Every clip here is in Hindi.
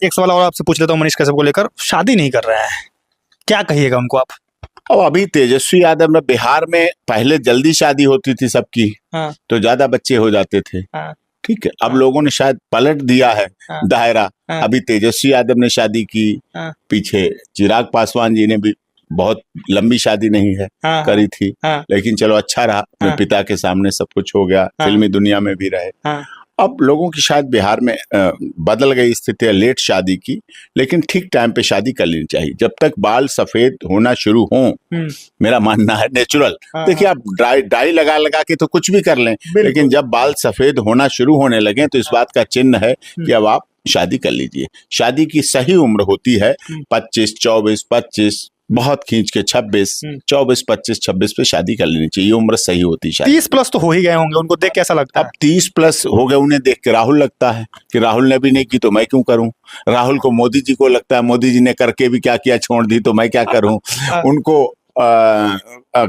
एक सवाल और आपसे पूछ लेता हूँ मनीष कश्यप को लेकर, शादी नहीं कर रहा है, क्या कहिएगा उनको आप? अब अभी तेजस्वी यादव में बिहार में पहले जल्दी शादी होती थी सबकी, हाँ, तो ज्यादा बच्चे हो जाते थे। हाँ, ठीक है, अब हाँ, लोगों ने शायद पलट दिया है हाँ, दायरा। हाँ, अभी तेजस्वी यादव ने शादी की, हाँ, पीछे चिराग पासवान जी ने भी बहुत लंबी शादी नहीं है हाँ, करी थी, हाँ, लेकिन चलो अच्छा रहा, अपने हाँ, पिता के सामने सब कुछ हो गया, हाँ, फिल्मी दुनिया में भी रहे। हाँ, अब लोगों की शायद बिहार में बदल गई स्थिति है लेट शादी की, लेकिन ठीक टाइम पे शादी कर लेनी चाहिए जब तक बाल सफेद होना शुरू हों। मेरा मानना है नेचुरल, हाँ, देखिए आप डाई लगा लगा के तो कुछ भी कर लें, लेकिन जब बाल सफेद होना शुरू होने लगे तो इस बात का चिन्ह है कि अब आप शादी कर लीजिए। शादी की सही उम्र होती है 25, 24, 25, बहुत खींच के 26, 24, 25, 26 पे शादी कर लेनी चाहिए, ये उम्र सही होती है। 30 प्लस तो हो ही गए होंगे, उनको देख कैसा लगता है? अब 30 प्लस हो गए, उन्हें देख के राहुल लगता है कि राहुल ने भी नहीं की तो मैं क्यों करूं। राहुल को मोदी जी को लगता है मोदी जी ने करके भी क्या किया, छोड़ दी तो मैं क्या करूं। उनको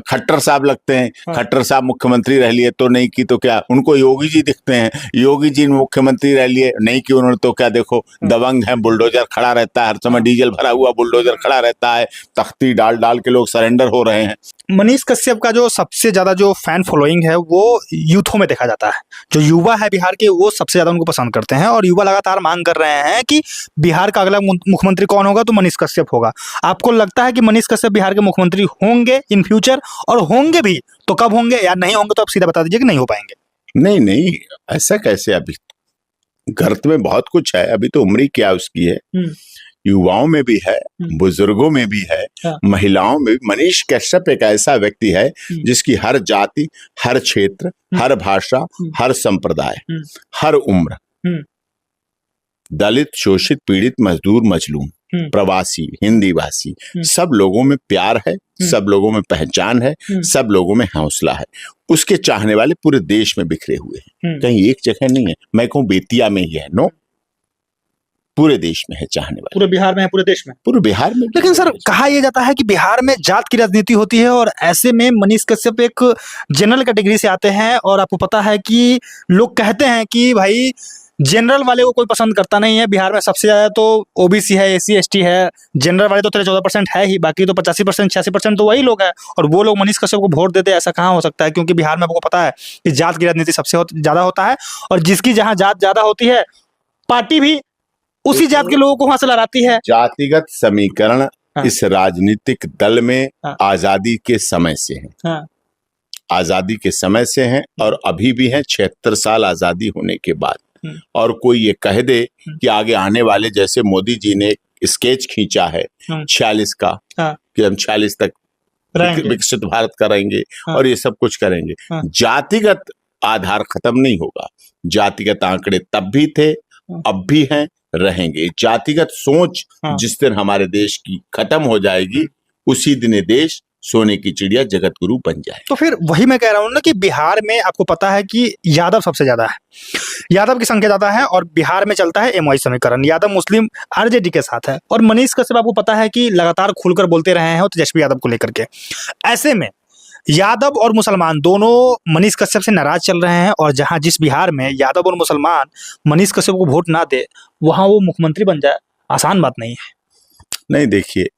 खट्टर साहब लगते हैं, खट्टर साहब मुख्यमंत्री रह लिए तो नहीं की तो क्या। उनको योगी जी दिखते हैं, योगी जी मुख्यमंत्री रह लिए नहीं की उन्होंने तो क्या। देखो दबंग है, बुलडोजर खड़ा रहता है हर समय, डीजल भरा हुआ बुलडोजर खड़ा रहता है, तख्ती डाल डाल के लोग सरेंडर हो रहे हैं। मनीष कश्यप का जो सबसे ज्यादा जो फैन फॉलोइंग है वो यूथों में देखा जाता है। जो युवा है बिहार के, वो सबसे ज्यादा उनको पसंद करते हैं और युवा लगातार मांग कर रहे हैं कि बिहार का अगला मुख्यमंत्री कौन होगा, तो मनीष कश्यप होगा। आपको लगता है कि मनीष कश्यप बिहार के मुख्यमंत्री होंगे इन फ्यूचर, और होंगे भी तो कब होंगे, या नहीं होंगे तो आप सीधा बता दीजिए कि नहीं हो पाएंगे? नहीं नहीं, ऐसा कैसे, अभी गर्त में बहुत कुछ है, अभी तो उम्र ही क्या उसकी है। युवाओं में भी है, बुजुर्गों में भी है, महिलाओं में भी। मनीष कश्यप एक ऐसा व्यक्ति है जिसकी हर जाति, हर क्षेत्र, हर भाषा, हर संप्रदाय, हर उम्र, दलित, शोषित, पीड़ित, मजदूर, मजलूम, प्रवासी, हिंदी भाषी, सब लोगों में प्यार है, सब लोगों में पहचान है, सब लोगों में हौसला है। उसके चाहने वाले पूरे देश में बिखरे हुए हैं, कहीं एक जगह नहीं है। मैं कहूँ बेतिया में ही है, नो, पूरे देश में है चाहने वाले। पूरे बिहार में है, पूरे देश में, पूरे बिहार में। लेकिन सर कहा यह जाता है कि बिहार में जात की राजनीति होती है, और ऐसे में मनीष कश्यप एक जनरल कैटेगरी से आते हैं, और आपको पता है कि लोग कहते हैं कि भाई जनरल वाले को कोई पसंद करता नहीं है बिहार में। सबसे ज्यादा तो ओबीसी है, एससी एसटी है, जनरल वाले तो 14% है ही, बाकी तो 85%, 86% तो वही लोग हैं, और वो लोग मनीष कश्यप को वोट देते हैं। ऐसा कहाँ हो सकता है? क्योंकि बिहार में आपको पता है कि जात की राजनीति सबसे ज्यादा होता है, और जिसकी जहाँ जात ज्यादा होती है पार्टी भी उसी जात के लोगों को वहां से लड़ाती है। जातिगत समीकरण इस राजनीतिक दल में आजादी के समय से है, आजादी के समय से है, और अभी भी है 76 साल आजादी होने के बाद। और कोई ये कह दे कि आगे आने वाले, जैसे मोदी जी ने स्केच खींचा है 46 का, कि हम 46 तक विकसित भारत करेंगे और ये सब कुछ करेंगे। जातिगत आधार खत्म नहीं होगा, जातिगत आंकड़े तब भी थे, अब भी हैं, रहेंगे। जातिगत सोच जिस दिन हमारे देश की खत्म हो जाएगी, उसी दिन ये देश सोने की चिड़िया जगत गुरु बन जाए। तो फिर वही मैं कह रहा हूँ ना कि बिहार में आपको पता है कि यादव सबसे ज्यादा है, यादव की संख्या ज्यादा है, और बिहार में चलता है एमवाई समीकरण, यादव मुस्लिम आरजेडी के साथ है। और मनीष कश्यप आपको पता है कि लगातार खुलकर बोलते रहे हैं तेजस्वी यादव को लेकर के। ऐसे में यादव और मुसलमान दोनों मनीष कश्यप से नाराज चल रहे हैं, और जहां जिस बिहार में यादव और मुसलमान मनीष कश्यप को वोट ना दे, वहां वो मुख्यमंत्री बन जाए, आसान बात नहीं है। नहीं, देखिए,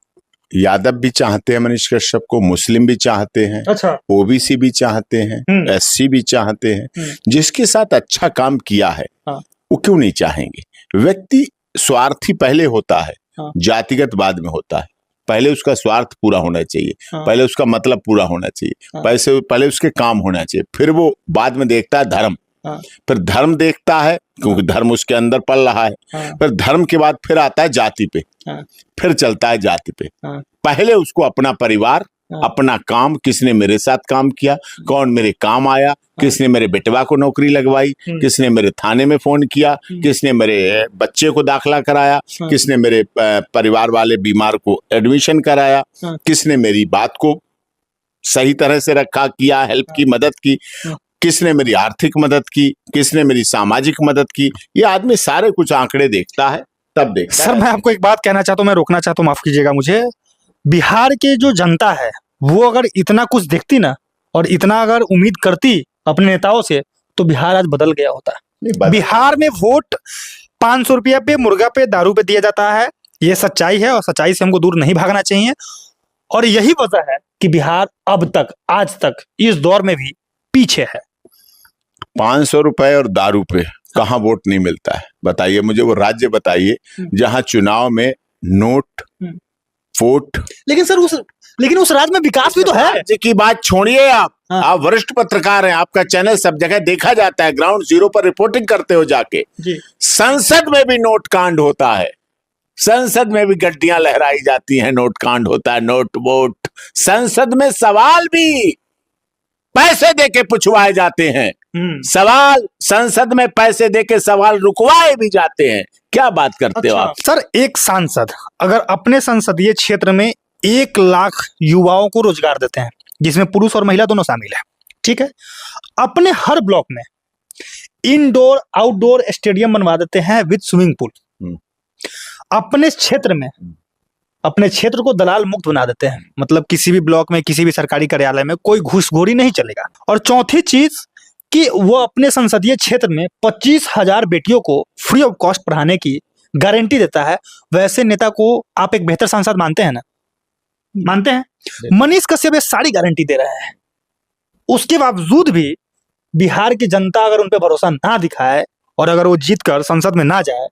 यादव भी चाहते हैं मनीष कश्यप को, मुस्लिम भी चाहते हैं, अच्छा, ओबीसी भी चाहते हैं, एससी भी चाहते हैं। जिसके साथ अच्छा काम किया है वो क्यों नहीं चाहेंगे। व्यक्ति स्वार्थी पहले होता है, जातिगत बाद में होता है। पहले उसका स्वार्थ पूरा होना चाहिए, पहले उसका मतलब पूरा होना चाहिए, पहले उसके काम होना चाहिए, फिर वो बाद में देखता है धर्म, फिर धर्म देखता है क्योंकि धर्म उसके अंदर पल रहा है, फिर धर्म के बाद फिर आता है जाति पे, फिर चलता है जाति पे। पहले उसको अपना परिवार, अपना काम, किसने मेरे साथ काम किया, कौन मेरे काम आया, किसने मेरे बेटवा को नौकरी लगवाई, किसने मेरे थाने में फोन किया, किसने मेरे बच्चे को दाखिला कराया, किसने मेरे परिवार वाले बीमार को एडमिशन कराया, किसने मेरी बात को सही तरह से रखा, किया, हेल्प की, मदद की, किसने मेरी आर्थिक मदद की, किसने मेरी सामाजिक मदद की। ये आदमी सारे कुछ आंकड़े देखता है, तब देखता है। सर मैं आपको एक बात कहना चाहता हूँ, मैं रोकना चाहता हूँ, माफ कीजिएगा मुझे। बिहार के जो जनता है वो अगर इतना कुछ देखती ना, और इतना अगर उम्मीद करती अपने नेताओं से, तो बिहार आज बदल गया होता। बिहार में वोट 500 रुपया पे मुर्गा पे दारू पे दिया जाता है। ये सच्चाई है और सच्चाई से हमको दूर नहीं भागना चाहिए। और यही वजह है कि बिहार अब तक, आज तक इस दौर में भी पीछे है। 500 रुपए और दारू पे कहाँ वोट नहीं मिलता है? बताइए मुझे, वो राज्य बताइए जहां चुनाव में नोट, वोट। लेकिन उस राज्य में विकास भी तो है। राज्य की बात छोड़िए आप। आप वरिष्ठ पत्रकार हैं, आपका चैनल सब जगह देखा जाता है, ग्राउंड जीरो पर रिपोर्टिंग करते हो जाके। संसद में भी नोट कांड होता है, संसद में भी गड्डियां लहराई जाती हैं, नोट कांड होता है, नोट वोट। संसद में सवाल भी पैसे देके पूछवाए जाते हैं। सवाल संसद में पैसे देके सवाल रुकवाए भी जाते हैं। क्या बात करते हो आप? सर, एक सांसद अगर अपने संसदीय क्षेत्र में 1 लाख युवाओं को रोजगार देते हैं, जिसमें पुरुष और महिला दोनों शामिल है, ठीक है, अपने हर ब्लॉक में इंडोर आउटडोर स्टेडियम बनवा देते हैं विद स्विमिंग पूल। अपने क्षेत्र में, अपने क्षेत्र को दलाल मुक्त बना देते हैं, मतलब किसी भी ब्लॉक में, किसी भी सरकारी कार्यालय में कोई घूसखोरी नहीं चलेगा। और चौथी चीज कि वो अपने संसदीय क्षेत्र में 25,000 बेटियों को फ्री ऑफ कॉस्ट पढ़ाने की गारंटी देता है। वैसे नेता को आप एक बेहतर सांसद मानते हैं ना? मानते हैं? मनीष कश्यप ये सारी गारंटी दे रहे हैं, उसके बावजूद भी बिहार की जनता अगर उन पर भरोसा ना दिखाए और अगर वो जीतकर संसद में ना जाए,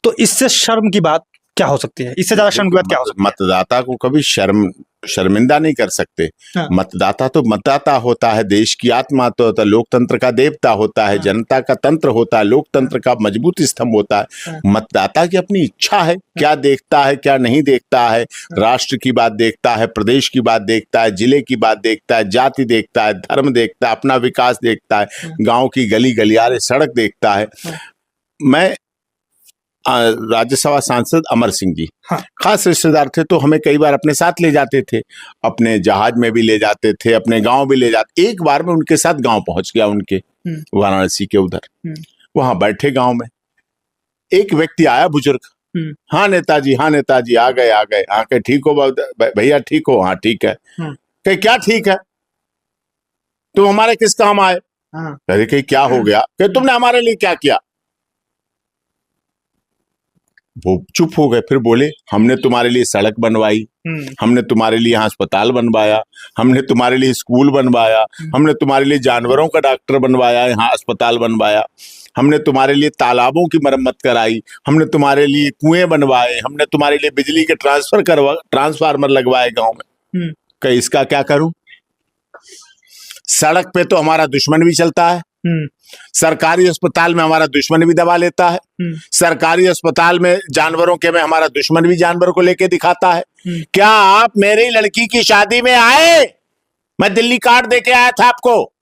तो इससे शर्म की बात क्या हो सकती है? इससे ज्यादा शर्म की बात क्या हो सकती है? मतदाता को कभी शर्मिंदा नहीं कर सकते। हाँ। मतदाता तो मतदाता होता है, देश की आत्मा तो होता है, लोकतंत्र का देवता होता है, जनता का तंत्र होता है, लोकतंत्र का मजबूत स्तंभ होता है। मतदाता की अपनी इच्छा है, क्या देखता है क्या नहीं देखता है, राष्ट्र की बात देखता है, प्रदेश की बात देखता है, जिले की बात देखता है, जाति देखता है, धर्म देखता है, अपना विकास देखता है, गाँव की गली गलियारे सड़क देखता है। मैं राज्यसभा सांसद अमर सिंह जी खास रिश्तेदार थे, तो हमें कई बार अपने साथ ले जाते थे, अपने जहाज में भी ले जाते थे, अपने गांव भी ले जाते। एक बार मैं उनके साथ गांव पहुंच गया, उनके वाराणसी के उधर। वहां बैठे गांव में एक व्यक्ति आया, बुजुर्ग। हाँ नेताजी, हाँ नेताजी, आ गए आ गए। हाँ कहे ठीक हो भैया? ठीक हो? हाँ ठीक है। कहे क्या ठीक है? तुम हमारे किस काम आए? कहे कहीं क्या हो गया? कहे तुमने हमारे लिए क्या किया? वो चुप हो गए, फिर बोले हमने तुम्हारे लिए सड़क बनवाई, हमने तुम्हारे लिए अस्पताल बनवाया, हमने तुम्हारे लिए स्कूल बनवाया, हमने तुम्हारे लिए जानवरों का डॉक्टर बनवाया, यहाँ अस्पताल बनवाया, हमने तुम्हारे लिए तालाबों की मरम्मत कराई, हमने तुम्हारे लिए कुएं बनवाए, हमने तुम्हारे लिए बिजली के ट्रांसफार्मर लगवाए गांव में। कहीं इसका क्या करूं? सड़क पे तो हमारा दुश्मन भी चलता है, सरकारी अस्पताल में हमारा दुश्मन भी दवा लेता है, सरकारी अस्पताल में जानवरों के में हमारा दुश्मन भी जानवर को लेके दिखाता है। क्या आप मेरी लड़की की शादी में आए? मैं दिल्ली कार्ड देके आया था आपको,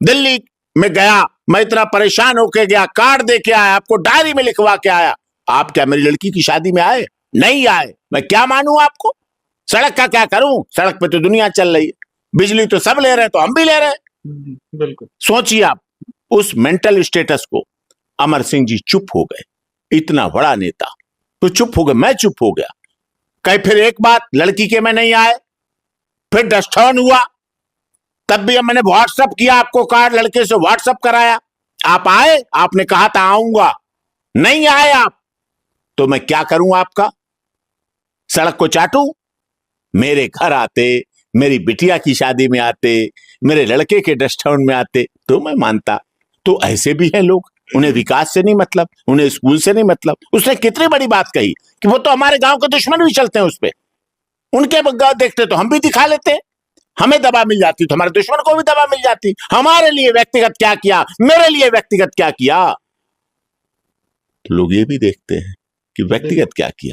दिल्ली में गया, मैं इतना परेशान होके गया, कार्ड देके आया, आपको डायरी में लिखवा के आया। आप क्या मेरी लड़की की शादी में आए? नहीं आए। मैं क्या मानूं आपको? सड़क का क्या करूं? सड़क पे तो दुनिया चल रही है, बिजली तो सब ले रहे हैं, तो हम भी ले रहे हैं। बिल्कुल। सोचिए आप उस मेंटल स्टेटस को। अमर सिंह जी चुप हो गए, इतना बड़ा नेता तो चुप हो गए, मैं चुप हो गया। कहीं फिर एक बात, लड़की के में नहीं आए, फिर डस्टर्न हुआ, तब भी मैंने व्हाट्सएप किया आपको, कार्ड लड़के से व्हाट्सएप कराया, आप आए, आपने कहा था आऊंगा, नहीं आए आप, तो मैं क्या करूं आपका? सड़क को चाटूं? मेरे घर आते, मेरी बिटिया की शादी में आते, मेरे लड़के के डस्टर्न में आते तो मैं मानता। तो ऐसे भी हैं लोग, उन्हें विकास से नहीं मतलब, उन्हें स्कूल से नहीं मतलब। उसने कितनी बड़ी बात कही कि वो तो हमारे गांव के दुश्मन भी चलते हैं उस पे, उनके गांव देखते तो हम भी दिखा लेते, हमें दवा मिल जाती तो हमारे दुश्मन को भी दवा मिल जाती। हमारे लिए व्यक्तिगत क्या किया, मेरे लिए व्यक्तिगत क्या किया? लोग ये भी देखते हैं कि व्यक्तिगत क्या किया।